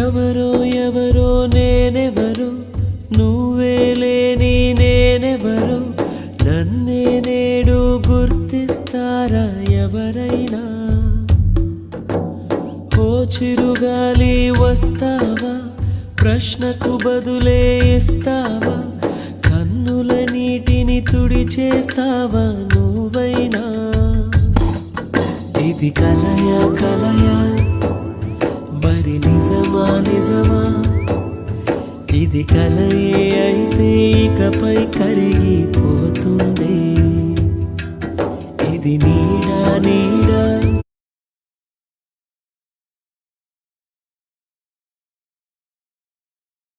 ఎవరో ఎవరో నేనెవరో నువ్వే లేని నేనెవరో నన్నే నేడు గుర్తిస్తారా ఎవరైనా ఓ చిరుగాలి వస్తావా ప్రశ్నకు బదులే ఇస్తావా కన్నుల నీటిని తుడిచేస్తావా నువ్వైనా ఇది కలయా కలయా మరి నిజమా నిజమా ఇది కలయే అయితే ఇకపై కరిగిపోతుంది ఇది నీడా నీడా